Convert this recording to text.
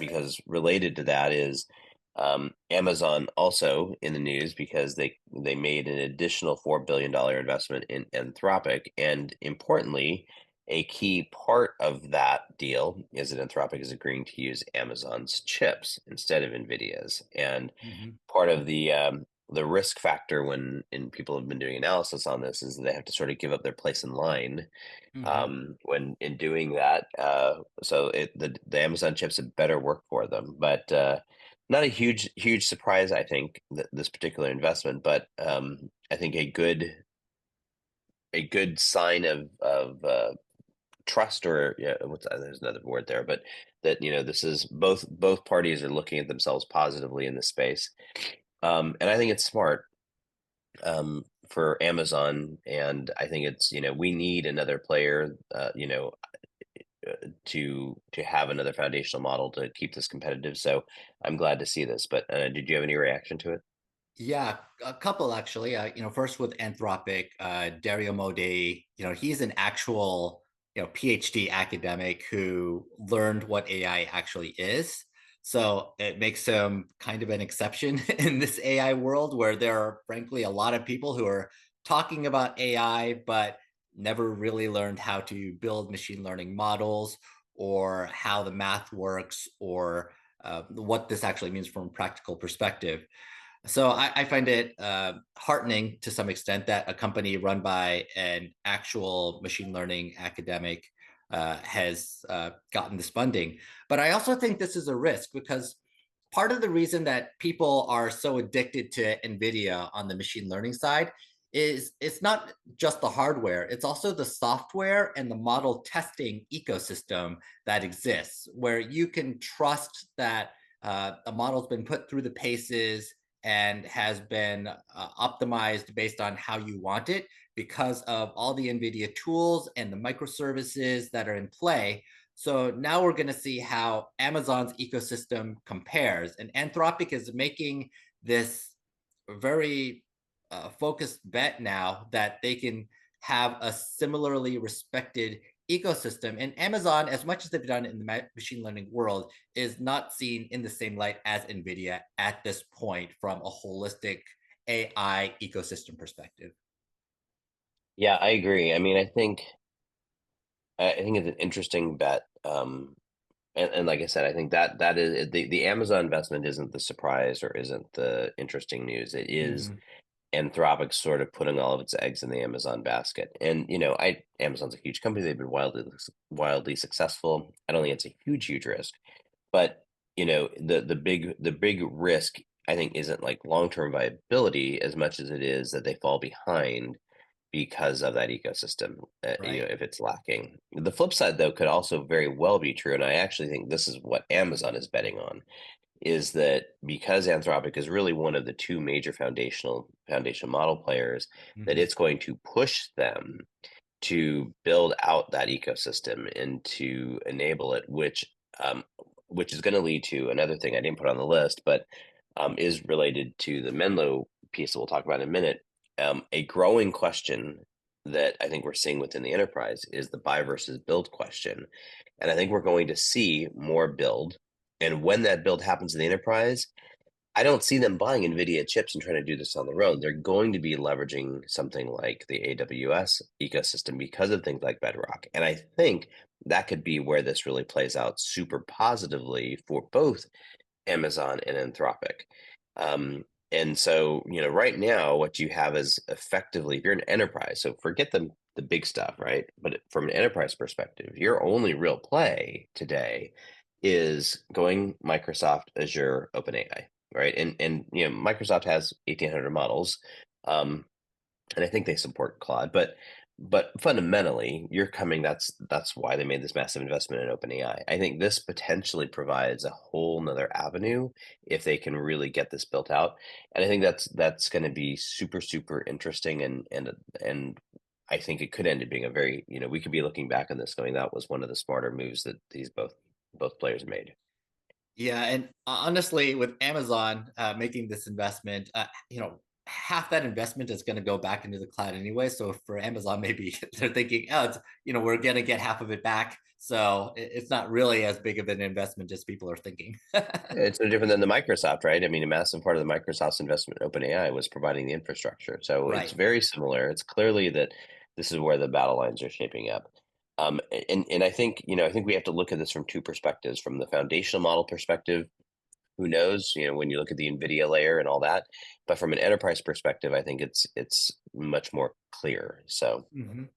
because related to that is Amazon also in the news because they made an additional $4 billion investment in Anthropic, and importantly, a key part of that deal is that Anthropic is agreeing to use Amazon's chips instead of NVIDIA's. And Hmm. part of the risk factor when and people have been doing analysis on this is that they have to sort of give up their place in line Hmm. when in doing that. So the Amazon chips had better work for them, but not a huge surprise, I think, this particular investment, but I think a good sign of trust, or yeah, there's another word there, but that this is both parties are looking at themselves positively in this space, and I think it's smart for Amazon, and I think it's we need another player, to have another foundational model to keep this competitive. So I'm glad to see this. But did you have any reaction to it? Yeah, a couple actually. First with Anthropic, Dario Modi, he's an actual, PhD academic who learned what AI actually is. So it makes him kind of an exception in this AI world where there are, frankly, a lot of people who are talking about AI, but never really learned how to build machine learning models or how the math works or what this actually means from a practical perspective. So I find it heartening to some extent that a company run by an actual machine learning academic has gotten this funding. But I also think this is a risk because part of the reason that people are so addicted to NVIDIA on the machine learning side is it's not just the hardware, it's also the software and the model testing ecosystem that exists, where you can trust that a model's been put through the paces and has been optimized based on how you want it because of all the NVIDIA tools and the microservices that are in play. So now we're going to see how Amazon's ecosystem compares. And Anthropic is making this very focused bet now that they can have a similarly respected ecosystem. And Amazon, as much as they've done in the machine learning world, is not seen in the same light as NVIDIA at this point from a holistic AI ecosystem perspective. Yeah, I agree. I mean, I think it's an interesting bet. And like I said, I think that is the Amazon investment isn't the surprise or isn't the interesting news. It is Mm-hmm. Anthropic sort of putting all of its eggs in the Amazon basket. And I Amazon's a huge company. They've been wildly successful. I don't think it's a huge risk, but the big risk, I think, isn't like long-term viability as much as it is that they fall behind because of that ecosystem, Right. if it's lacking. The flip side, though, could also very well be true, and I actually think this is what Amazon is betting on, is that because Anthropic is really one of the two major foundation model players, that Mm-hmm. it's going to push them to build out that ecosystem and to enable it, which is going to lead to another thing I didn't put on the list, but is related to the Menlo piece that we'll talk about in a minute. A growing question that I think we're seeing within the enterprise is the buy versus build question. And I think we're going to see more build. And when that build happens in the enterprise, I don't see them buying NVIDIA chips and trying to do this on their own. They're going to be leveraging something like the AWS ecosystem because of things like Bedrock. And I think that could be where this really plays out super positively for both Amazon and Anthropic. And so, right now, what you have is effectively, if you're an enterprise, so forget the big stuff, right? But from an enterprise perspective, your only real play today is going Microsoft Azure OpenAI, right? And Microsoft has 1,800 models, um, and I think they support Claude, but fundamentally, you're coming. That's why they made this massive investment in OpenAI. I think this potentially provides a whole nother avenue if they can really get this built out, and I think that's going to be super interesting, and I think it could end up being a very we could be looking back on this going that was one of the smarter moves that these both players made. Yeah, and honestly, with Amazon making this investment, half that investment is going to go back into the cloud anyway. So for Amazon, maybe they're thinking, oh, it's, we're going to get half of it back. So it's not really as big of an investment as people are thinking. It's no different than the Microsoft, right? I mean, a massive part of the Microsoft's investment in OpenAI was providing the infrastructure. So it's Right. very similar. It's clearly that this is where the battle lines are shaping up. And I think, I think we have to look at this from two perspectives. From the foundational model perspective, who knows, when you look at the NVIDIA layer and all that. But from an enterprise perspective, I think it's much more clear. So Mhm.